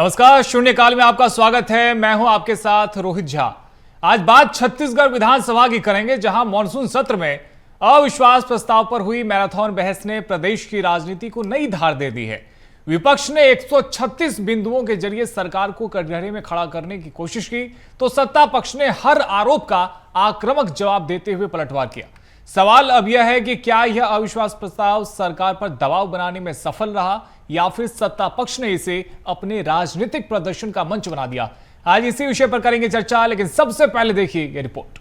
नमस्कार, शून्यकाल में आपका स्वागत है। मैं हूं आपके साथ रोहित झा। आज बात छत्तीसगढ़ विधानसभा की करेंगे, जहां मॉनसून सत्र में अविश्वास प्रस्ताव पर हुई मैराथन बहस ने प्रदेश की राजनीति को नई धार दे दी है। विपक्ष ने 136 बिंदुओं के जरिए सरकार को कटघरे में खड़ा करने की कोशिश की, तो सत्ता पक्ष ने हर आरोप का आक्रामक जवाब देते हुए पलटवार किया। सवाल अब यह है कि क्या यह अविश्वास प्रस्ताव सरकार पर दबाव बनाने में सफल रहा या फिर सत्ता पक्ष ने इसे अपने राजनीतिक प्रदर्शन का मंच बना दिया। आज इसी विषय पर करेंगे चर्चा, लेकिन सबसे पहले देखिए ये रिपोर्ट।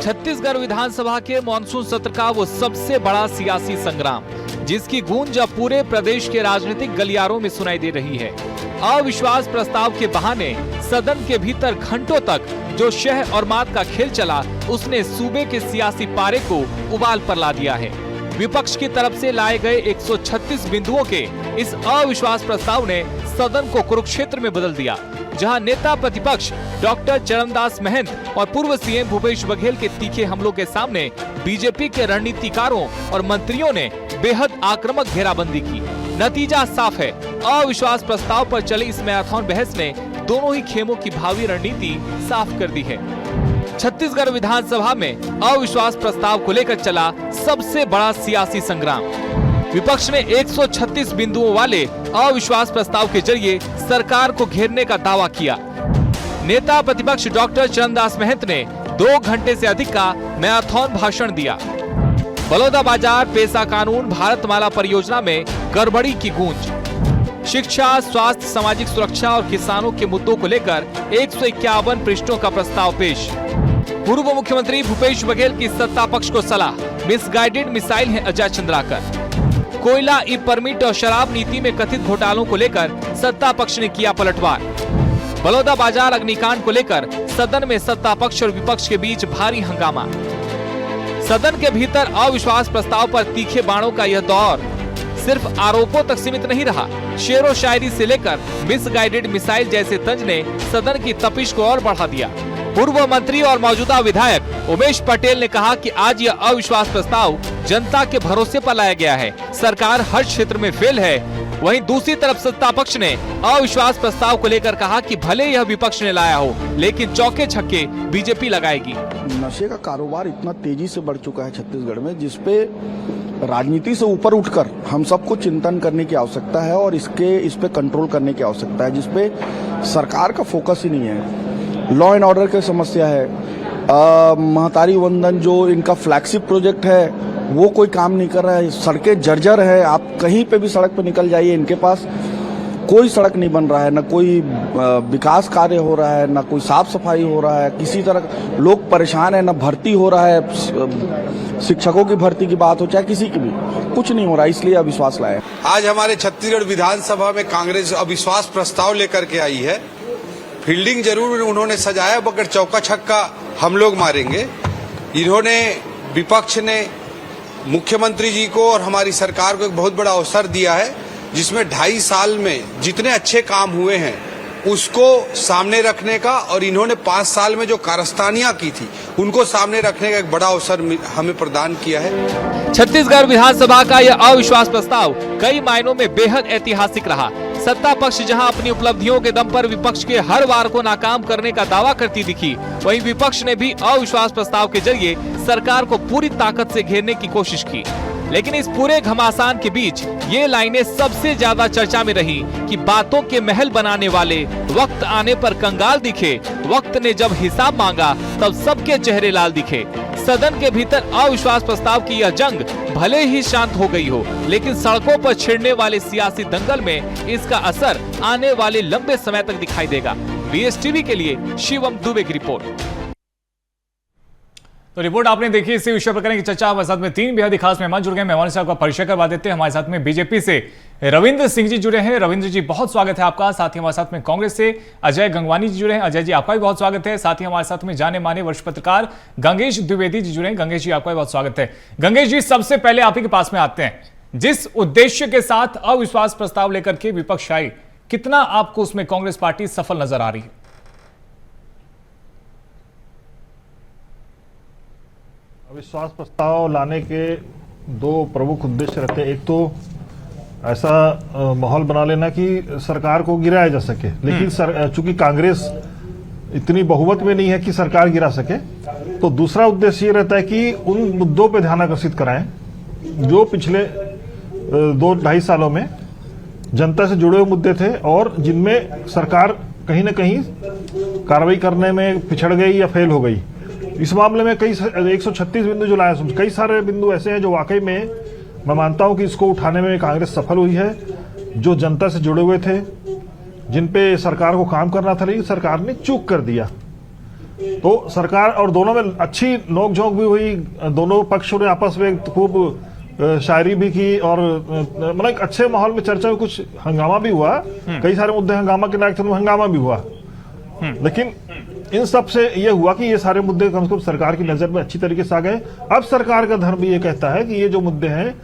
छत्तीसगढ़ विधानसभा के मॉनसून सत्र का वो सबसे बड़ा सियासी संग्राम, जिसकी गूंज अब पूरे प्रदेश के राजनीतिक गलियारों में सुनाई दे रही है। अविश्वास प्रस्ताव के बहाने सदन के भीतर घंटों तक जो शह और मात का खेल चला, उसने सूबे के सियासी पारे को उबाल पर ला दिया है। विपक्ष की तरफ से लाए गए 136 बिंदुओं के इस अविश्वास प्रस्ताव ने सदन को कुरुक्षेत्र में बदल दिया, जहां नेता प्रतिपक्ष डॉक्टर चरणदास महंत और पूर्व सीएम भूपेश बघेल के तीखे हमलों के सामने बीजेपी के रणनीतिकारों और मंत्रियों ने बेहद आक्रामक घेराबंदी की। नतीजा साफ है, अविश्वास प्रस्ताव पर चली इस मैराथन बहस ने दोनों ही खेमों की भावी रणनीति साफ कर दी है। छत्तीसगढ़ विधानसभा में अविश्वास प्रस्ताव को लेकर चला सबसे बड़ा सियासी संग्राम। विपक्ष ने 136 बिंदुओं वाले अविश्वास प्रस्ताव के जरिए सरकार को घेरने का दावा किया। नेता प्रतिपक्ष डॉक्टर चरणदास महंत ने 2 घंटे से अधिक का मैराथन भाषण दिया। बलौदाबाजार पेशा कानून भारतमाला परियोजना में गड़बड़ी की गूंज, शिक्षा, स्वास्थ्य, सामाजिक सुरक्षा और किसानों के मुद्दों को लेकर 151 पृष्ठों का प्रस्ताव पेश। पूर्व मुख्यमंत्री भूपेश बघेल की सत्ता पक्ष को सलाह, मिसगाइडेड मिसाइल है अजय चंद्राकर। कोयला, ई परमिट और शराब नीति में कथित घोटालों को लेकर सत्ता पक्ष ने किया पलटवार। बलौदाबाजार अग्निकांड को लेकर सदन में सत्ता पक्ष और विपक्ष के बीच भारी हंगामा। सदन के भीतर अविश्वास प्रस्ताव पर तीखे बाणों का यह दौर सिर्फ आरोपों तक सीमित नहीं रहा। शेरो शायरी से लेकर मिसगाइडेड मिसाइल जैसे तंज ने सदन की तपिश को और बढ़ा दिया। पूर्व मंत्री और मौजूदा विधायक उमेश पटेल ने कहा कि आज यह अविश्वास प्रस्ताव जनता के भरोसे पर लाया गया है, सरकार हर क्षेत्र में फेल है। वहीं दूसरी तरफ सत्ता पक्ष ने अविश्वास प्रस्ताव को लेकर कहा कि भले यह विपक्ष ने लाया हो, लेकिन चौके छक्के बीजेपी लगाएगी। नशे का कारोबार इतना तेजी से बढ़ चुका है छत्तीसगढ़ में, जिसपे राजनीति से ऊपर उठकर हम सबको चिंतन करने की आवश्यकता है और इस पे कंट्रोल करने की आवश्यकता है, जिसपे सरकार का फोकस ही नहीं है। लॉ एंड ऑर्डर की समस्या है। महतारी वंदन जो इनका फ्लैगशिप प्रोजेक्ट है वो कोई काम नहीं कर रहा है। सड़कें जर्जर है, आप कहीं पे भी सड़क पे निकल जाइए, इनके पास कोई सड़क नहीं बन रहा है, न कोई विकास कार्य हो रहा है, न कोई साफ सफाई हो रहा है। किसी तरह लोग परेशान है, न भर्ती हो रहा है, शिक्षकों की भर्ती की बात हो चाहे किसी की भी, कुछ नहीं हो रहा, इसलिए अविश्वास लाया। आज हमारे छत्तीसगढ़ विधानसभा में कांग्रेस अविश्वास प्रस्ताव लेकर के आई है। फील्डिंग जरूर उन्होंने सजाया, मगर चौका छक्का हम लोग मारेंगे। इन्होंने, विपक्ष ने मुख्यमंत्री जी को और हमारी सरकार को एक बहुत बड़ा अवसर दिया है, जिसमें 2.5 साल में जितने अच्छे काम हुए हैं उसको सामने रखने का, और इन्होंने 5 साल में जो कारस्तानियां की थी उनको सामने रखने का एक बड़ा अवसर हमें प्रदान किया है। छत्तीसगढ़ विधानसभा का यह अविश्वास प्रस्ताव कई मायनों में बेहद ऐतिहासिक रहा। सत्ता पक्ष जहां अपनी उपलब्धियों के दम पर विपक्ष के हर वार को नाकाम करने का दावा करती दिखी, वहीं विपक्ष ने भी अविश्वास प्रस्ताव के जरिए सरकार को पूरी ताकत से घेरने की कोशिश की। लेकिन इस पूरे घमासान के बीच ये लाइनें सबसे ज्यादा चर्चा में रही कि बातों के महल बनाने वाले वक्त आने पर कंगाल दिखे। वक्त ने जब हिसाब मांगा तब सबके चेहरे लाल दिखे। सदन के भीतर अविश्वास प्रस्ताव की यह जंग भले ही शांत हो गई हो, लेकिन सड़कों पर छिड़ने वाले सियासी दंगल में इसका असर आने वाले लंबे समय तक दिखाई देगा। बीएसटीवी के लिए शिवम दुबे की रिपोर्ट। तो रिपोर्ट आपने देखी। इसी विषय पर करेंगे चर्चा। हमारे साथ में 3 बेहद खास मेहमान जुड़ गए। मेहमान से आपका परिचय करवा देते हैं। हमारे साथ में बीजेपी से रविंद्र सिंह जी जुड़े हैं। रविंद्र जी, बहुत स्वागत है आपका। साथ ही हमारे साथ में कांग्रेस से अजय गंगवानी जी जुड़े हैं। अजय जी, आपका भी बहुत स्वागत है। साथ ही हमारे साथ में जाने माने वरिष्ठ पत्रकार गंगेश द्विवेदी जी जुड़े हैं। गंगेश जी, आपका भी बहुत स्वागत है। गंगेश जी, सबसे पहले आप ही के पास में आते हैं। जिस उद्देश्य के साथ अविश्वास प्रस्ताव लेकर के विपक्ष आई, कितना आपको उसमें कांग्रेस पार्टी सफल नजर आ रही है? अविश्वास प्रस्ताव लाने के 2 प्रमुख उद्देश्य रहते हैं। एक तो ऐसा माहौल बना लेना कि सरकार को गिराया जा सके, लेकिन चूंकि कांग्रेस इतनी बहुमत में नहीं है कि सरकार गिरा सके, तो दूसरा उद्देश्य ये रहता है कि उन मुद्दों पर ध्यान आकर्षित कराएं जो पिछले 2-2.5 सालों में जनता से जुड़े हुए मुद्दे थे और जिनमें सरकार कहीं ना कहीं कार्रवाई करने में पिछड़ गई या फेल हो गई। इस मामले में कई 136 बिंदु जो लाए, कई सारे बिंदु ऐसे हैं जो वाकई में मैं मानता हूं कि इसको उठाने में कांग्रेस सफल हुई है, जो जनता से जुड़े हुए थे, जिन पे सरकार को काम करना था, लेकिन सरकार ने चूक कर दिया। तो सरकार और दोनों में अच्छी नोकझोंक भी हुई, दोनों पक्षों ने आपस में खूब शायरी भी की और मतलब एक अच्छे माहौल में चर्चा में कुछ हंगामा भी हुआ, कई सारे मुद्दे हंगामा के लायक थे, हंगामा भी हुआ। लेकिन इन सब से ये हुआ कि ये सारे मुद्दे कम से कम सरकार की नजर में अच्छी तरीके से आ गए। अब सरकार का धर्म भी ये कहता है कि ये जो मुद्दे हैं,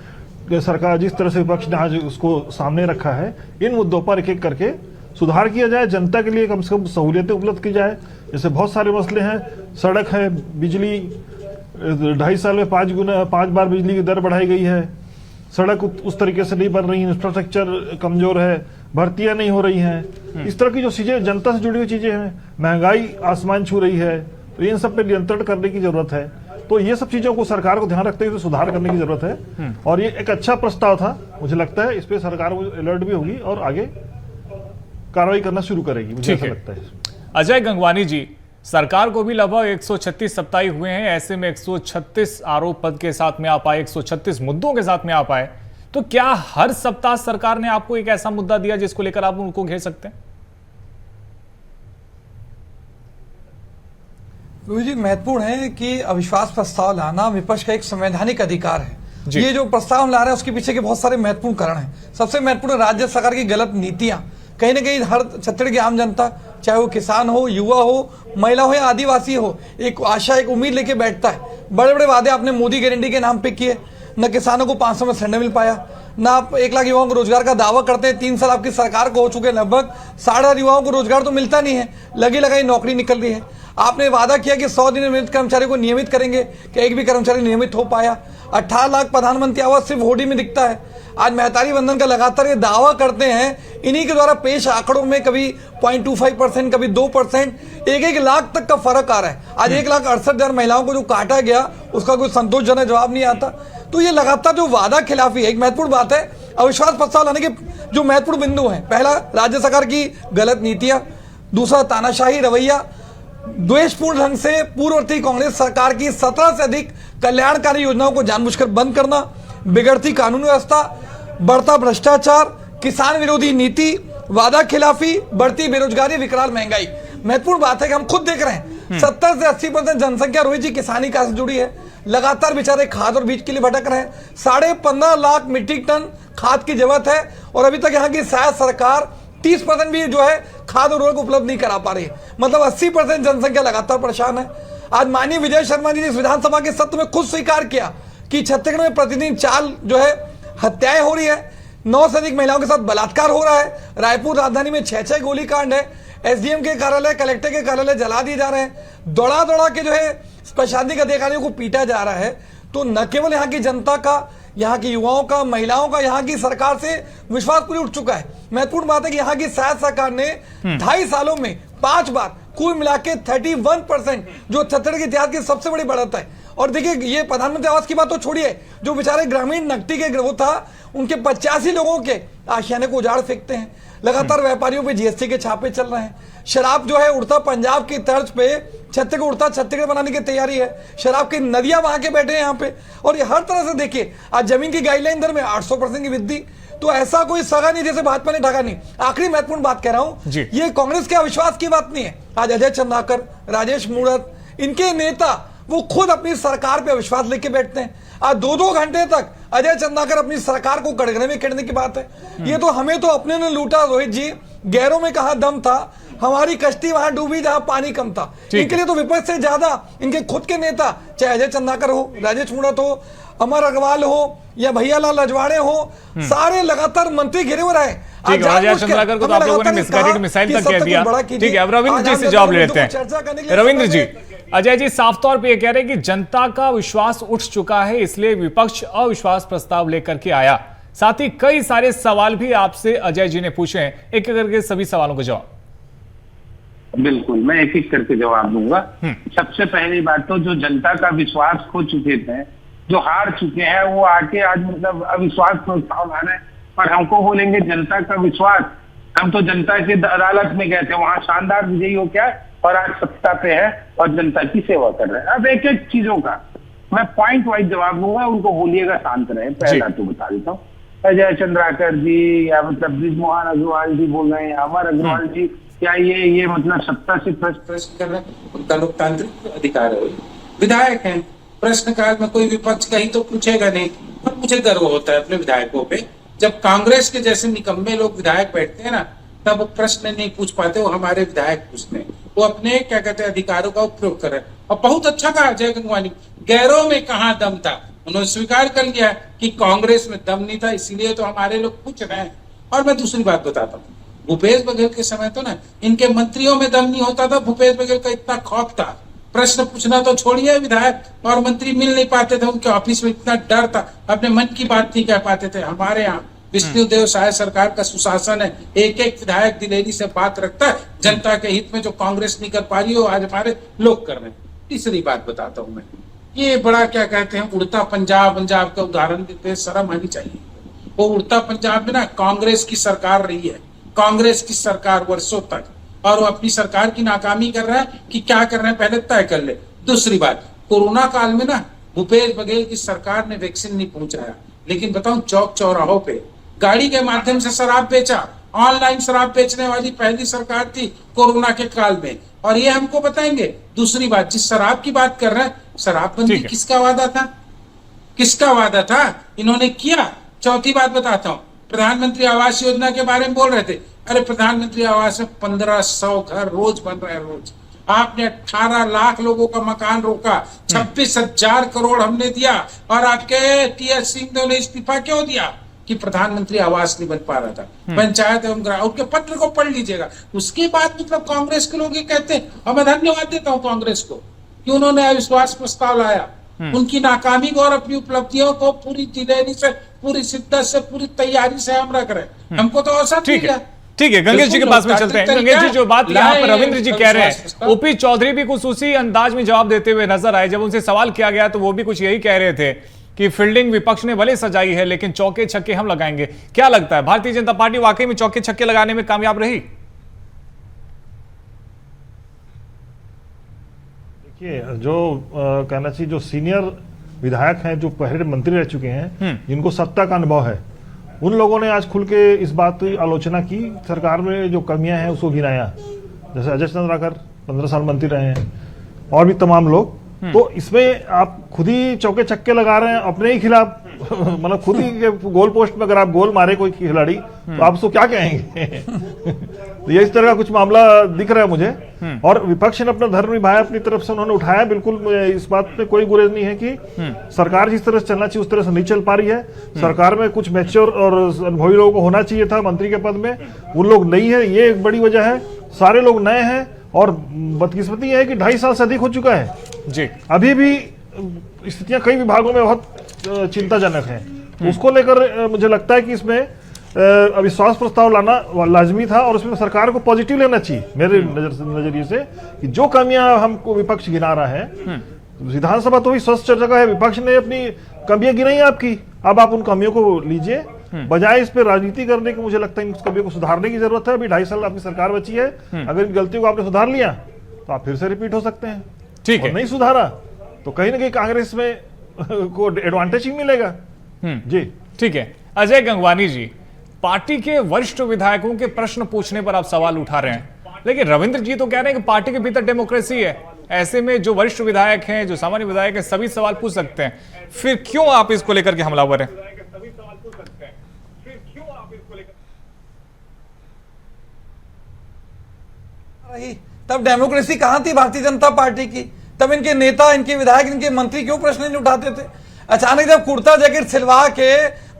सरकार जिस तरह से विपक्ष ने आज उसको सामने रखा है, इन मुद्दों पर एक एक करके सुधार किया जाए, जनता के लिए कम से कम सहूलियतें उपलब्ध की जाए। जैसे बहुत सारे मसले हैं, सड़क है, बिजली 2.5 साल में 5 बार बिजली की दर बढ़ाई गई है, सड़क उस तरीके से नहीं बन रही, इंफ्रास्ट्रक्चर कमजोर है, भर्तियां नहीं हो रही हैं, इस तरह की जो चीजें जनता से जुड़ी हुई चीजें हैं, महंगाई आसमान छू रही है, तो इन सब पे नियंत्रण करने की जरूरत है। तो ये सब चीजों को सरकार को ध्यान रखते हुए सुधार करने की जरूरत है और ये एक अच्छा प्रस्ताव था। मुझे लगता है इस पे सरकार अलर्ट भी होगी और आगे कार्रवाई करना शुरू करेगी, मुझे ऐसा लगता है। अजय गंगवानी जी, सरकार को भी लगभग 136 सप्ताह हुए हैं, ऐसे में 136 आरोप पद के साथ में आ पाए, 136 मुद्दों के साथ में आ पाए, तो क्या हर सप्ताह सरकार ने आपको एक ऐसा मुद्दा दिया जिसको लेकर आप उनको घेर सकते हैं? रोहित जी, महत्वपूर्ण है कि अविश्वास प्रस्ताव लाना विपक्ष का एक संवैधानिक अधिकार है। ये जो प्रस्ताव ला रहे हैं उसके पीछे के बहुत सारे महत्वपूर्ण कारण हैं। सबसे महत्वपूर्ण राज्य सरकार की गलत नीतियां, कहीं ना कहीं हर छत्तीसगढ़ की आम जनता, चाहे वो किसान हो, युवा हो, महिला हो या आदिवासी हो, एक आशा, एक उम्मीद लेके बैठता है। बड़े बड़े वादे आपने मोदी गारंटी के नाम पे किए, न किसानों को 500 में सिलेंडर मिल पाया, न आप 1 लाख युवाओं को रोजगार का दावा करते हैं। 3 साल आपकी सरकार को हो चुके, लगभग 8.5 युवाओं को रोजगार तो मिलता नहीं है, लगी लगाई नौकरी निकल रही है। आपने वादा किया कि 100 दिन में कर्मचारी को नियमित करेंगे, कि एक भी कर्मचारी नियमित हो पाया। 18 लाख प्रधानमंत्री आवास सिर्फ होर्डिंग में दिखता है। आज महतारी वंदन का लगातार ये दावा करते हैं, इन्हीं के द्वारा पेश आंकड़ों में कभी 0.25%, कभी 2%, 1-1 लाख तक का फर्क आ रहा है। आज 1,68,000 महिलाओं को जो काटा गया उसका कोई संतोषजनक जवाब नहीं आता। तो ये लगातार जो वादा खिलाफी है, एक महत्वपूर्ण बात है। अविश्वास प्रस्ताव लाने के जो महत्वपूर्ण बिंदु हैं, पहला राज्य सरकार की गलत नीतियां, दूसरा तानाशाही रवैया, द्वेषपूर्ण ढंग से पूर्ववर्ती कांग्रेस सरकार की 17 से अधिक कल्याणकारी योजनाओं को जानबूझकर बंद करना, बिगड़ती कानून व्यवस्था, बढ़ता भ्रष्टाचार, किसान विरोधी नीति, वादा खिलाफी, बढ़ती बेरोजगारी, विकराल महंगाई। महत्वपूर्ण बात है कि हम खुद देख रहे हैं 70 से 80% जनसंख्या रोहित जी किसानी कार्य से जुड़ी है। लगातार बेचारे खाद और बीज के लिए भटक रहे हैं। 15.5 लाख मीट्रिक टन खाद की जरूरत है और अभी तक यहाँ की शायद सरकार 30% भी जो है खाद और उर्वरक उपलब्ध नहीं करा पा रही है। मतलब 80% जनसंख्या लगातार परेशान है। आज माननीय विजय शर्मा जी ने इस विधानसभा के सत्र में खुद स्वीकार किया कि छत्तीसगढ़ में प्रतिदिन 4 जो है हत्याएं हो रही है, 9 से अधिक महिलाओं के साथ बलात्कार हो रहा है। रायपुर राजधानी में 6 गोलीकांड है। एसडीएम के कार्यालय, कलेक्टर के कार्यालय जला दिए जा रहे हैं। दौड़ा के जो है प्रशासनिक अधिकारियों को पीटा जा रहा है। तो न केवल यहाँ की जनता का, यहाँ के युवाओं का, महिलाओं का यहाँ की सरकार से विश्वास पूरी उठ चुका है। महत्वपूर्ण बात है कि यहाँ की शायद सरकार ने 2.5 सालों में 5 बार कुल मिला के 31%, जो छत्तीसगढ़ के इतिहास की सबसे बड़ी बढ़त है। और देखिए, ये प्रधानमंत्री आवास की बात तो छोड़िए, जो बेचारे ग्रामीण नकटी के वो था, उनके 85 लोगों के आशियाने को उजाड़ फेंकते हैं। लगातार व्यापारियों पे जीएसटी के छापे चल रहे हैं। शराब जो है उड़ता पंजाब की तर्ज पे छत्तीसगढ़ उड़ता छत्तीसगढ़ बनाने की तैयारी है। शराब की नदियां वहां के बैठे हैं यहाँ पे। और ये हर तरह से देखिए, आज जमीन की गाइडलाइन दर में 800% की वृद्धि। तो ऐसा कोई सगा नहीं जैसे भाजपा ने ढका नहीं। आखिरी महत्वपूर्ण बात कह रहा हूं, ये कांग्रेस के अविश्वास की बात नहीं है। आज अजय चंद्राकर, राजेश मूणत, इनके नेता वो खुद अपनी सरकार पे अविश्वास लेके बैठते हैं। आज 2-2 घंटे तक अजय चंद्राकर अपनी सरकार को कड़गड़े में खेलने की बात है। ये तो हमें तो अपने ने लूटा रोहित जी, गैरों में कहा दम था, हमारी कश्ती वहां डूबी जहां पानी कम था। इनके लिए तो विपक्ष से ज्यादा इनके खुद के नेता, चाहे अजय चंद्राकर हो, राजेश मूणत हो, अमर अग्रवाल हो या भैयालाल रजवाड़े हो, सारे लगातार मंत्री घिरे हुए रहे। ठीक है, अजय चंद्राकर को तो आप लोगों ने मिसगाइडेड मिसाइल तक कह दिया। ठीक है, अब रविंद्र जी से जवाब लेते हैं। रविंद्र जी, अजय जी साफ तौर पे ये कह रहे हैं कि जनता का विश्वास उठ चुका है, इसलिए विपक्ष अविश्वास प्रस्ताव लेकर के आया। साथ ही कई सारे सवाल भी आपसे अजय जी ने पूछे हैं, एक एक करके सभी सवालों का जवाब। बिल्कुल, मैं एक एक करके जवाब दूंगा। सबसे पहली बात तो जो जनता का विश्वास खो चुके थे, जो हार चुके हैं, वो आके आज मतलब अविश्वास प्रस्ताव ला रहे हैं और हमको बोलेंगे जनता का विश्वास। हम तो जनता के अदालत में गए थे, वहां शानदार विजयी हो क्या और आज सत्ता पे है और जनता की सेवा कर रहे हैं। अब एक एक चीजों का मैं पॉइंट वाइज जवाब दूंगा, उनको बोलिएगा शांत रहे। पहला तो बता देता हूँ, अजय चंद्राकर जी या मतलब ब्रिजमोहन अग्रवाल जी बोल रहे हैं, अमर अग्रवाल जी, क्या ये मतलब सत्ता से प्रश्न कर रहे हैं? उनका लोकतांत्रिक अधिकार है, विधायक हैं, प्रश्नकाल में कोई विपक्ष कहीं तो पूछेगा नहीं। और मुझे गर्व होता है अपने विधायकों पे, जब कांग्रेस के जैसे निकम्मे लोग विधायक बैठते हैं ना, तब वो प्रश्न नहीं पूछ पाते, वो हमारे विधायक पूछते हैं, वो अपने क्या कहते हैं अधिकारों का उपयोग कर रहे हैं। और बहुत अच्छा कहा अजय गंगवानी, गैरों में कहाँ दम था, उन्होंने स्वीकार कर लिया कि कांग्रेस में दम नहीं था, इसीलिए तो हमारे लोग पूछ रहे हैं। और मैं दूसरी बात बताता हूँ, भूपेश बघेल के समय तो ना इनके मंत्रियों में दम नहीं होता था, भूपेश बघेल का इतना खौफ था, प्रश्न पूछना तो छोड़िए, विधायक और मंत्री मिल नहीं पाते थे, उनके ऑफिस में इतना डर था, अपने मन की बात नहीं कह पाते थे। हमारे यहाँ विष्णुदेव साय सरकार का सुशासन है, एक एक विधायक दिलेरी से बात रखता है, जनता के हित में जो कांग्रेस नहीं कर पा रही हो आज हमारे लोग कर रहे हैं। तीसरी बात बताता हूँ मैं, ये बड़ा क्या कहते हैं उड़ता पंजाब का उदाहरण देते हैं, शर्म आनी चाहिए। वो उड़ता पंजाब में ना कांग्रेस की सरकार रही है, कांग्रेस की सरकार वर्षों तक, और वो अपनी सरकार की नाकामी कर रहा है कि क्या कर रहे हैं पहले तय कर ले। दूसरी बात, कोरोना काल में ना भूपेश बघेल की सरकार ने वैक्सीन नहीं पहुंचाया, लेकिन बताऊं चौक चौराहों पे गाड़ी के माध्यम से शराब बेचा, ऑनलाइन शराब बेचने वाली पहली सरकार थी कोरोना के काल में, और ये हमको बताएंगे। दूसरी बात, जिस शराब की बात कर रहे हैं, शराबबंदी किसका वादा था, किसका वादा था, इन्होंने किया। चौथी बात बताता हूँ, प्रधानमंत्री आवास योजना के बारे में बोल रहे थे, अरे प्रधानमंत्री आवास में 1500 घर रोज बन रहे हैं रोज। आपने 18 लाख लोगों का मकान रोका, 26,000 करोड़ हमने दिया, और आपके टीएस सिंह ने इस्तीफा क्यों दिया कि प्रधानमंत्री आवास नहीं बन पा रहा था। पंचायत एवं ग्राम उनके पत्र को पढ़ लीजिएगा। उसके बाद मतलब कांग्रेस के लोग ये कहते हैं, और मैं धन्यवाद देता हूँ कांग्रेस को कि उन्होंने अविश्वास प्रस्ताव लाया, उनकी नाकामी को और अपनी उपलब्धियों को पूरी दिलेरी से, पूरी शिद्दत से, पूरी तैयारी से हम रख रहे हैं। हमको तो अवसर ठीक है, ठीक है, गंगेश जी के पास में चलते हैं। गंगेश जी, जो बात यहाँ पर रविंद्र जी कह रहे हैं, ओपी चौधरी भी कुछ उसी अंदाज में जवाब देते हुए नजर आए। जब उनसे सवाल किया गया तो वो भी कुछ यही कह रहे थे कि फील्डिंग विपक्ष ने भले सजाई है, लेकिन चौके छक्के हम लगाएंगे। क्या लगता है, भारतीय जनता पार्टी वाकई में चौके छक्के लगाने में कामयाब रही? देखिए, जो कहना चाहिए, जो सीनियर विधायक हैं, जो पहले मंत्री रह चुके हैं, जिनको सत्ता का अनुभव है, उन लोगों ने आज खुल के इस बात की आलोचना की, सरकार में जो कमियां हैं उसको गिनाया। जैसे अजय चंद्राकर 15 साल मंत्री रहे हैं, और भी तमाम लोग। तो इसमें आप खुद ही चौके छक्के लगा रहे हैं अपने ही खिलाफ, मतलब खुद ही गोल पोस्ट में अगर आप गोल मारे कोई खिलाड़ी तो आप उसको क्या कहेंगे? तो ये इस तरह का कुछ मामला दिख रहा है मुझे। और विपक्ष ने अपना धर्म निभाया, अपनी तरफ से उन्होंने उठाया। बिल्कुल इस बात में कोई गुरेज नहीं है कि सरकार जिस तरह से चलना चाहिए उस तरह से नहीं चल पा रही है। सरकार में कुछ मैच्योर और अनुभवी लोगों को होना चाहिए था मंत्री के पद में, उन लोग नहीं है, ये एक बड़ी वजह है। सारे लोग नए हैं, और बदकिस्मती है कि 2.5 साल से अधिक हो चुका है जी, अभी भी स्थितियां कई विभागों में बहुत चिंताजनक हैं। तो उसको लेकर मुझे लगता है कि इसमें अविश्वास प्रस्ताव लाना लाजमी था, और उसमें सरकार को पॉजिटिव लेना चाहिए मेरे नजरिए से, कि जो कमियां हमको विपक्ष गिना रहा है, विधानसभा तो ही स्वस्थ चर्चा का है, विपक्ष ने अपनी कमियां गिनाई आपकी, अब आप उन कमियों को लीजिए, बजाय इस पे राजनीति करने की। मुझे लगता है इन कमियों को सुधारने की जरूरत है। अभी 2.5 साल आपकी सरकार बची है, अगर इन गलतियों को आपने सुधार लिया तो आप फिर से रिपीट हो सकते हैं। ठीक है, नहीं सुधारा तो कहीं ना कहीं कांग्रेस में को एडवांटेज ही मिलेगा। जी ठीक है। अजय गंगवानी जी, पार्टी के वरिष्ठ विधायकों के प्रश्न पूछने पर आप सवाल उठा रहे हैं, लेकिन रविंद्र जी तो कह रहे हैं कि पार्टी के भीतर डेमोक्रेसी है, ऐसे में जो वरिष्ठ विधायक हैं, जो सामान्य विधायक हैं, सभी सवाल पूछ सकते हैं। फिर क्यों आप इसको लेकर के हमलावर हैं? तब डेमोक्रेसी कहां थी भारतीय जनता पार्टी की? तब इनके नेता, इनके विधायक, इनके मंत्री क्यों प्रश्न नहीं उठाते थे? अचानक जब कुर्ता जैकेट सिलवा के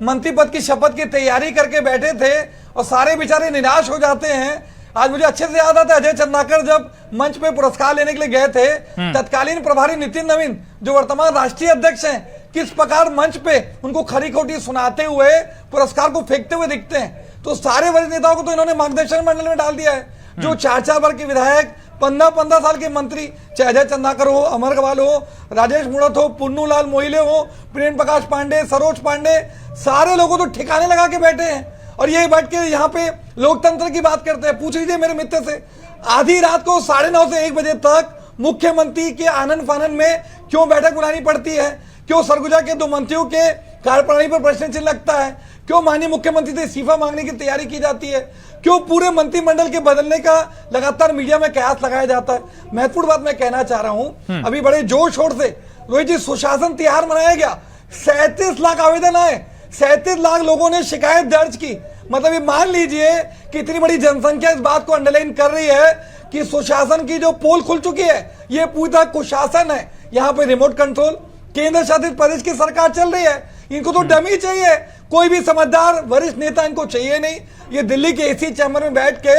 मंत्री पद की शपथ की तैयारी करके बैठे थे और सारे बेचारे निराश हो जाते हैं। आज मुझे अच्छे से याद आता है, अजय चंद्राकर जब मंच पे पुरस्कार लेने के लिए गए थे, तत्कालीन प्रभारी नितिन नवीन जो वर्तमान राष्ट्रीय अध्यक्ष हैं, किस प्रकार मंच पे उनको खरी खोटी सुनाते हुए पुरस्कार को फेंकते हुए दिखते हैं। तो सारे वरिष्ठ नेताओं को तो इन्होंने मार्गदर्शन मंडल में डाल दिया है, जो 4-4 बार के विधायक, 15-15 साल के मंत्री, चाहे अजय चंदाकर हो, अमर अग्रवाल हो, राजेश मूणत हो, पुन्नू लाल मोहिले हो, प्रेम प्रकाश पांडे, सरोज पांडे, सारे लोगों तो ठिकाने लगा के बैठे हैं और ये बैठ के यहाँ पे लोकतंत्र की बात करते हैं। पूछ लीजिए मेरे मित्र से, आधी रात को 9:30 से 1 बजे तक मुख्यमंत्री के आनंद फानन में क्यों बैठक बुलानी पड़ती है? क्यों सरगुजा के 2 मंत्रियों के कार्यप्रणाली पर प्रश्न चिन्ह लगता है? क्यों माननीय मुख्यमंत्री से इस्तीफा मांगने की तैयारी की जाती है? क्यों पूरे मंत्रिमंडल के बदलने का लगातार मीडिया में कयास लगाया जाता है? महत्वपूर्ण बात मैं कहना चाह रहा हूं, अभी बड़े जोर शोर से रोहित जी सुशासन तिहार मनाया गया, 37 लाख आवेदन आए, 37 लाख लोगों ने शिकायत दर्ज की। मतलब ये मान लीजिए कि इतनी बड़ी जनसंख्या इस बात को अंडरलाइन कर रही है कि सुशासन की जो पोल खुल चुकी है, ये पूरी तरह कुशासन है। यहाँ पे रिमोट कंट्रोल, केंद्र शासित प्रदेश की सरकार चल रही है, इनको तो डमी चाहिए, कोई भी समझदार वरिष्ठ नेता इनको चाहिए नहीं। ये दिल्ली के एसी चैम्बर में बैठ के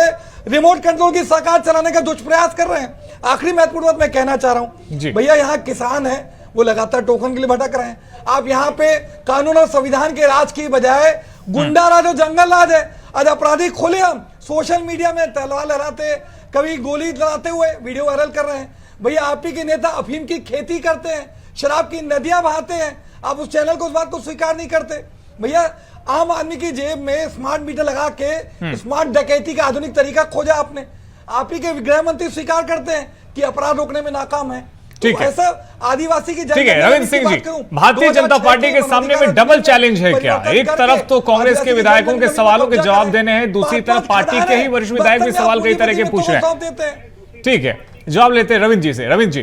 रिमोट कंट्रोल की सरकार चलाने का दुष्प्रयास कर रहे हैं। आखिरी महत्वपूर्ण बात मैं कहना चाह रहा हूं, भैया यहाँ किसान है, वो लगातार टोकन के लिए भटक रहे हैं। आप यहाँ पे कानून और संविधान के राज की बजाय गुंडा राज और जंगल राज है। आज अपराधी खुलेआम सोशल मीडिया में तलवार लहराते, कभी गोली चलाते हुए वीडियो वायरल कर रहे हैं। भैया आप ही के नेता अफीम की खेती करते हैं, शराब की नदियां बहाते हैं, आप उस चैनल को उस बात को स्वीकार नहीं करते। भैया आम आदमी की जेब में स्मार्ट मीटर लगा के स्मार्ट डकैती का आधुनिक तरीका खोजा आपने। आप ही के गृह मंत्री स्वीकार करते हैं कि अपराध रोकने में नाकाम है। ठीक है, ऐसा आदिवासी की ठीक है रविंद्र सिंह जी, भारतीय जनता पार्टी के सामने में डबल चैलेंज है क्या? एक तरफ तो कांग्रेस के विधायकों के सवालों के जवाब देने हैं, दूसरी तरफ पार्टी के ही वरिष्ठ विधायक भी सवाल कई तरह के पूछ रहे हैं। ठीक है, जवाब लेते हैं रविंद्र जी से। रविंद्र जी,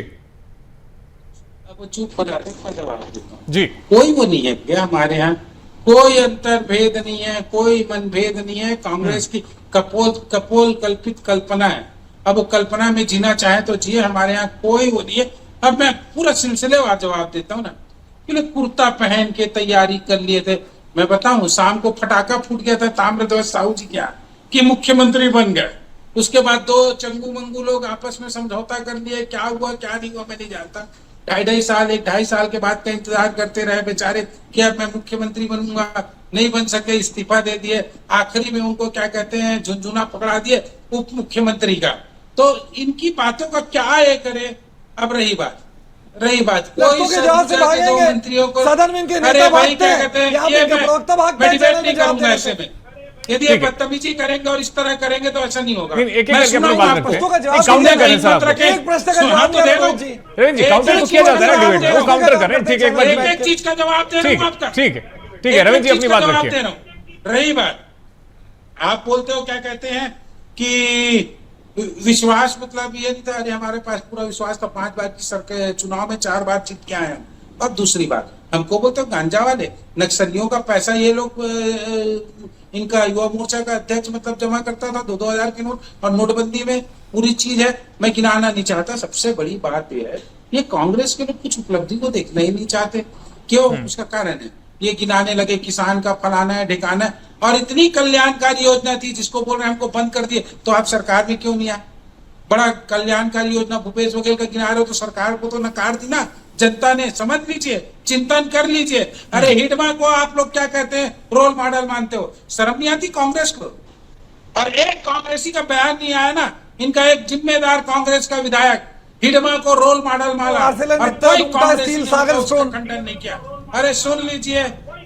वो चुप हो जाते हैं, जवाब देता हूं जी। कोई वो नहीं है क्या हमारे यहाँ, कोई अंतर भेद नहीं है, कोई मनभेद नहीं है। कांग्रेस की कपोल कल्पित कल्पना है। अब वो कल्पना में जीना चाहे तो जिए, हमारे यहाँ कोई वो नहीं है। अब मैं पूरा सिलसिलेवार जवाब देता हूँ ना, कि कुर्ता पहन के तैयारी कर लिए थे। मैं बताऊं, शाम को फटाका फूट गया था ताम्रध्वज साहू जी क्या कि मुख्यमंत्री बन गए। उसके बाद 2 चंगू मंगू लोग आपस में समझौता कर लिए, क्या हुआ क्या नहीं हुआ मैं नहीं जानता। 2.5 साल के बाद का इंतजार करते रहे बेचारे कि अब मैं मुख्यमंत्री बनूंगा, नहीं बन सके, इस्तीफा दे दिए। आखिरी में उनको क्या कहते हैं, झुनझुना पकड़ा दिए उप मुख्यमंत्री का। तो इनकी बातों का क्या ये करे। अब रही बात कोई मंत्रियों को, सदन में इनके अरे भाई क्या कहते हैं, मैं डिबेट नहीं करूंगा ऐसे में। यदि ये बदतमीजी करेंगे और इस तरह करेंगे तो ऐसा नहीं होगा। मैं सुनाऊंगा आपको, काउंटर करें साहब, एक प्रश्न का जवाब तो दे दो। काउंटर तो किया जाता है डिबेट में, वो काउंटर करें। ठीक है, एक चीज का जवाब दे रहा हूँ आपका। ठीक है रविंद्र जी अपनी बात रखिए। रही बात, आप बोलते हो क्या कहते हैं कि विश्वास, मतलब ये नहीं था, अरे हमारे पास पूरा विश्वास था, 5 बार की सरकार चुनाव में 4 बार जीत के आए हैं। अब दूसरी बात, हमको बोलते हो गांजा वाले, नक्सलियों का पैसा ये लोग, इनका युवा मोर्चा का अध्यक्ष मतलब जमा करता था 2-2 हजार के नोट, और नोटबंदी में पूरी चीज है, मैं गिनाना नहीं चाहता। सबसे बड़ी बात यह है, ये कांग्रेस के लोग कुछ उपलब्धि को देखना ही नहीं चाहते। क्यों? उसका कारण है, ये गिनाने लगे किसान का फलाना है ढिकाना है, और इतनी कल्याणकारी योजना थी जिसको बोल रहे हैं हमको बंद कर दिए, तो आप सरकार में क्यों नहीं आए? बड़ा कल्याणकारी योजना भूपेश बघेल का गिना रहे हो तो सरकार को तो नकार दी ना जनता ने। समझ लीजिए, चिंतन कर लीजिए। अरे हिडमा को आप लोग क्या कहते हैं, रोल मॉडल मानते हो, शर्म नहीं आती कांग्रेस को? और एक कांग्रेसी का बयान नहीं आया ना, इनका एक जिम्मेदार कांग्रेस का विधायक हिडमा को रोल मॉडल माना, और कोई कांग्रेसी खंडन नहीं किया। अरे सुन लीजिए,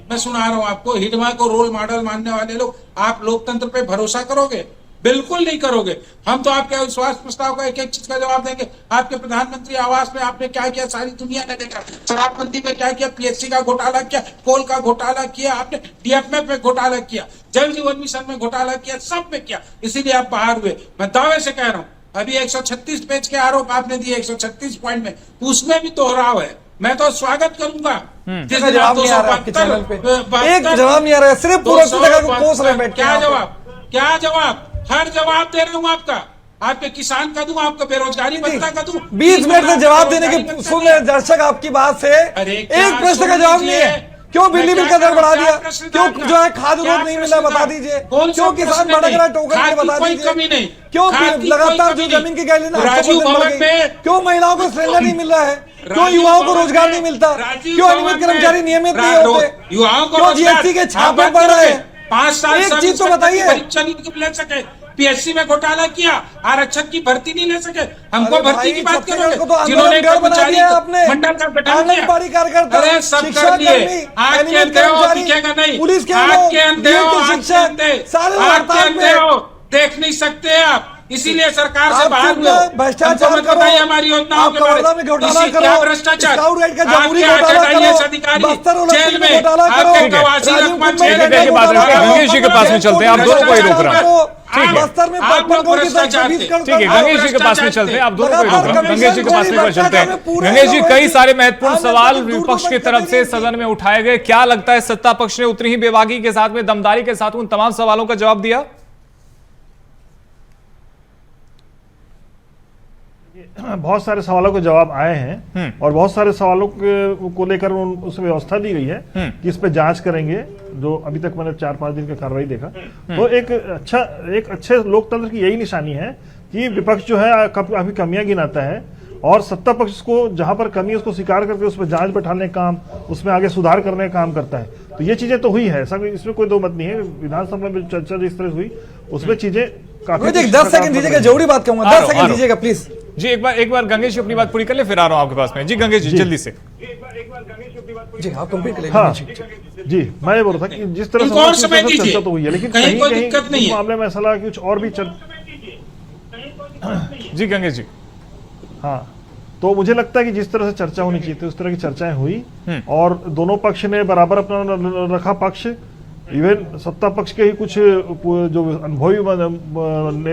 मैं सुना रहा हूं आपको, हिडमा को रोल मॉडल मानने वाले लोग, आप लोकतंत्र पे भरोसा करोगे? बिल्कुल नहीं करोगे। हम तो आपके अविश्वास प्रस्ताव का एक एक चीज का जवाब देंगे। आपके प्रधानमंत्री आवास में आपने क्या किया सारी दुनिया ने देखा। शराबबंदी में क्या किया, पीएचसी का घोटाला किया, कोल का घोटाला किया, आपने डीएफएफ में घोटाला किया, जल जीवन मिशन में घोटाला किया, सब में किया, इसीलिए आप बाहर हुए। मैं दावे से कह रहा हूँ, अभी 136 पेज के आरोप आपने दिए 136 पॉइंट में, उसमें भी दोहराव है। मैं तो स्वागत करूंगा। जवाब नहीं आ रहा आपके चैनल पे, एक जवाब नहीं आ रहा है, सिर्फ पूरा कोस रहे बैठ। क्या जवाब? हर जवाब दे रहा हूँ आपका। आपके किसान का दूं, आपका बेरोजगारी भत्ता का दूं। 20 मिनट से जवाब देने के सुन रहे दर्शक आपकी बात से, एक प्रश्न का जवाब नहीं है। क्यों बिजली बिल का दर बढ़ा दिया? क्यों जो है खाद उद्योग नहीं मिला बता दीजिए? क्यों किसान भटक रहा है टोकन के बता दीजिए? क्यों लगातार जो जमीन की गैली क्यों महिलाओं को सिलेंडर नहीं मिल रहा है? क्यों युवाओं को रोजगार नहीं मिलता, क्यों अनियमित कर्मचारी नियमित नहीं होते, युवाओं को क्यों जीएसटी के छापे पड़ रहे हैं? 5 साल एक चीज तो बताइए। परीक्षा नहीं ले सके, पीएससी में घोटाला किया, आरक्षण की भर्ती नहीं ले सके, हमको भर्ती की बात करोगे? जिन्होंने कर्मचारी मंडल का गठन किया, अरे सब कर लिए, आग के अंधे हो दिखेगा नहीं, पुलिस के आग के अंधे हो, आग के शिक्षक अंधे हो, देख नहीं सकते आप, इसीलिए सरकार से बाहर हुए। भ्रष्टाचार हमको बताइए हमारी योजनाओं के बारे में, क्या भ्रष्टाचार, आपके आईएएस अधिकारी जेल में, आपके गवासी रकमा जेल में। गंगेश जी के पास में चलते हैं, आप दोनों को ही रोक रहे हैं। बस्तर में ठीक है, गंगेश जी के पास में चलते हैं, आप दोनों को ही रोक रहे हैं। गंगेश जी के पास में चलते हैं। गंगेश जी, कई सारे महत्वपूर्ण सवाल विपक्ष की तरफ से सदन में उठाए गए, क्या लगता है सत्ता पक्ष ने उतनी ही बेबाकी के साथ में, दमदारी के साथ उन तमाम सवालों का जवाब दिया? बहुत सारे सवालों के जवाब आए हैं और बहुत सारे सवालों को लेकर उसमें व्यवस्था दी गई है कि इस पे जांच करेंगे। जो अभी तक मैंने 4-5 दिन का कार्रवाई देखा, तो एक अच्छे लोकतंत्र की यही निशानी है कि विपक्ष जो है काफी कमियां गिनाता है और सत्ता पक्ष को जहां पर कमी है उसको स्वीकार करके उस पर जांच बैठाने का काम, उसमें आगे सुधार करने का काम करता है। तो ये चीजें तो हुई है, ऐसा इसमें कोई दो मत नहीं है। विधानसभा में चर्चा जिस तरह हुई उसमें चीजें काफी 10 सेकंड दीजिएगा, जरूरी बात कहूंगा, 10 सेकंड दीजिएगा प्लीज जी। एक बार गंगेश जी अपनी बात पूरी कर ले, फिर आ रहा हूं आपके पास में। जी गंगेश जी, जल्दी से जी, आप कंप्लीट करें। हाँ जी, मैं ये बोल रहा था कि जिस तरह से चर्चा तो हुई है, लेकिन कहीं कहीं मामले में ऐसा लगा कि कुछ और भी जी गंगेश जी। हाँ, तो मुझे लगता है कि जिस तरह से चर्चा होनी चाहिए थी उस तरह की चर्चाएं हुई और दोनों पक्ष ने बराबर अपना रखा पक्ष। इवन सत्ता पक्ष के ही कुछ जो अनुभवी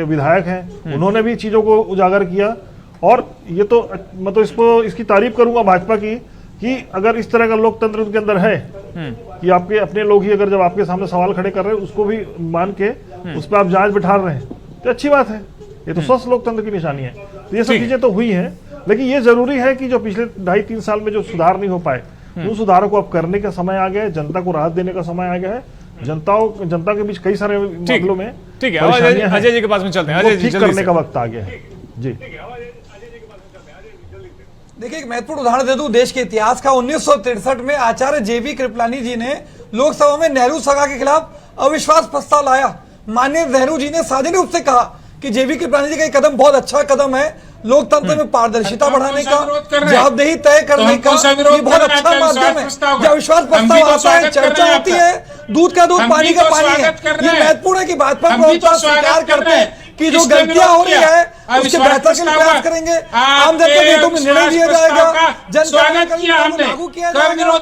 विधायक हैं उन्होंने भी चीजों को उजागर किया। और ये तो मैं तो इसकी तारीफ करूंगा भाजपा की कि अगर इस तरह का लोकतंत्र उनके अंदर है कि आपके अपने लोग ही अगर जब आपके सामने सवाल खड़े कर रहे हैं उसको भी मान के उस पर आप जांच बिठा रहे हैं तो अच्छी बात है। ये तो स्वस्थ लोकतंत्र की निशानी है। तो ये सब चीजें तो हुई हैं, लेकिन ये जरूरी है कि जो पिछले 2.5-3 साल में जो सुधार नहीं हो पाए उन सुधारों को अब करने का समय आ गया है, जनता को राहत देने का समय आ गया है। जनता के बीच कई सारे मामलों में ठीक है, अजय जी के पास में चलते हैं। अजय जी, ठीक करने का वक्त आ गया है जी। देखिए, एक महत्वपूर्ण उदाहरण दे दूं देश के इतिहास का। 1963 में आचार्य जेबी कृपलानी जी ने लोकसभा में नेहरू सभा के खिलाफ अविश्वास प्रस्ताव लाया। माननीय नेहरू जी ने सार्वजनिक रूप से कहा कि जेबी कृपलानी जी का ये कदम बहुत अच्छा कदम है, लोकतंत्र में पारदर्शिता बढ़ाने का, जवाबदेही तय करने का ये बहुत अच्छा माध्यम है। जब अविश्वास प्रस्ताव आता है, चर्चा होती है, दूध का दूध पानी का पानी है। ये महत्वपूर्ण है कि भाजपा प्रवक्ता स्वीकार करते हैं कि जो गलतियां हो रही है उसके बेहतर के लिए प्रयास करेंगे। आम जनता के हितों में निर्णय लिया जाएगा, जनता को लागू किया जाएगा,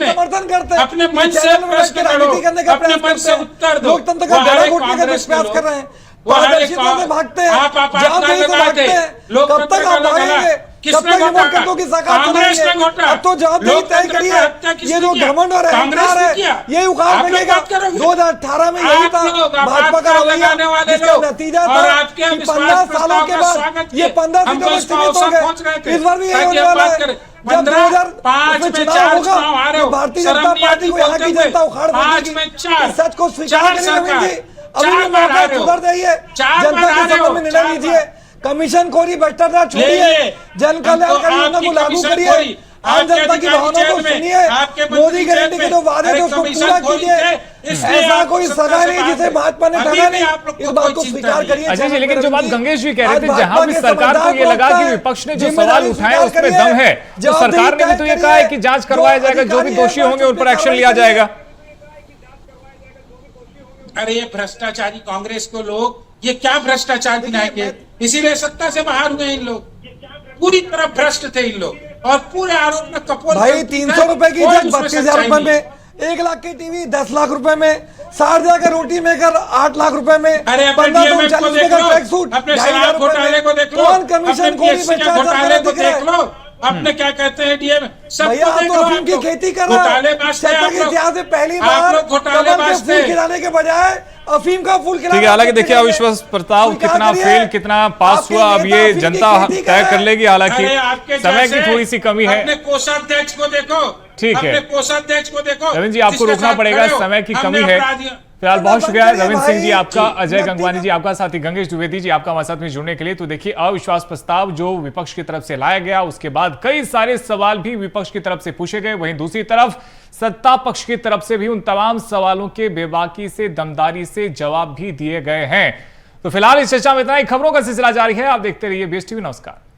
समर्थन करते हैं, अपने मन से राजनीति करने का प्रयास करते हैं, लोकतंत्र का गला घोटने का प्रयास कर रहे हैं, पारदर्शिता से भागते हैं, जवाबदेही से भागते हैं। कब तक आप भागेंगे? कब तक हिम्मत की साकार करेंगे? अब तो जवाबदेही तय करिए। ये जो घमंड और अहंकार है ये उखाड़ फेंकेगा। 2018 में यही था भाजपा का रवैया, जिसका नतीजा था कि 15 सालों के बाद ये 15 सीटों में सीमित हो गए। इस बार भी यही होने वाला है। जब 2005 में चुनाव होगा तो भारतीय जनता पार्टी को यहाँ की जनता उखाड़ फेंकेगी। सच को स्वीकार करेंगे। अभी भी मौका सुधर जाइए, जनता के समूह में निर्णय लीजिए, कमीशन खोरी भ्रष्टाचार छोड़िए, जन कल्याणकारी योजना को लागू करिए, आम जनता की भावनाओं को सुनिए, मोदी गारंटी के जो वादे थे उसको पूरा कीजिए। ऐसा कोई सजा नहीं जिसे भाजपा ने ठगा नहीं, इस बात को स्वीकार करिए। अजय जी, लेकिन जो बात गंगेश जी कह रहे थे, जहां भी सरकार को ये लगा कि विपक्ष ने जो सवाल उठाए उसमें दम है, तो सरकार ने भी तो ये कहा है कि जांच करवाया जाएगा, जो भी दोषी होंगे उन पर एक्शन लिया जाएगा। अरे ये भ्रष्टाचारी कांग्रेस को लोग ये क्या भ्रष्टाचार दिखाएंगे? इसीलिए सत्ता से बाहर हुए इन लोग, पूरी तरह भ्रष्ट थे इन लोग और पूरे आरोप में कपोल। भाई 300 रुपए की जग 32,000 रुपए में, 1 लाख की टीवी 10 लाख रुपए में, 60,000 का रोटी मेकर 8 लाख रुपए में, 1540 रुपए का ट्रैक सूट 2,500 घोटाले को देख लो, कौन कमीशन घोटाले को देख लो, अपने क्या कहते हैं डीएम सब तो अफीम की खेती कर रहे हैं। इतिहास में पहली बार कमल के फूल खिलाने के बजाय अफीम का फूल खिलाना। ठीक है, हालांकि देखिए अविश्वास प्रस्ताव कितना फेल कितना पास हुआ अब ये जनता तय कर लेगी। हालांकि समय की थोड़ी सी कमी है। अपने कोषाध्यक्ष को देखो, ठीक है, अपने कोषाध्यक्ष को देखो। रविंद्र जी, आपको रोकना पड़ेगा, समय की कमी है। फिलहाल बहुत शुक्रिया बंद करिए रविंद्र सिंह जी भाई। आपका, अजय नतीजा- गंगवानी जी आपका, साथ ही गंगेश द्विवेदी जी आपका हमारे साथ में जुड़ने के लिए। तो देखिए, अविश्वास प्रस्ताव जो विपक्ष की तरफ से लाया गया, उसके बाद कई सारे सवाल भी विपक्ष की तरफ से पूछे गए, वहीं दूसरी तरफ सत्ता पक्ष की तरफ से भी उन तमाम सवालों के बेबाकी से, दमदारी से जवाब भी दिए गए हैं। तो फिलहाल इस चर्चा में इतना ही। खबरों का सिलसिला जारी है, आप देखते रहिए BSTV। नमस्कार।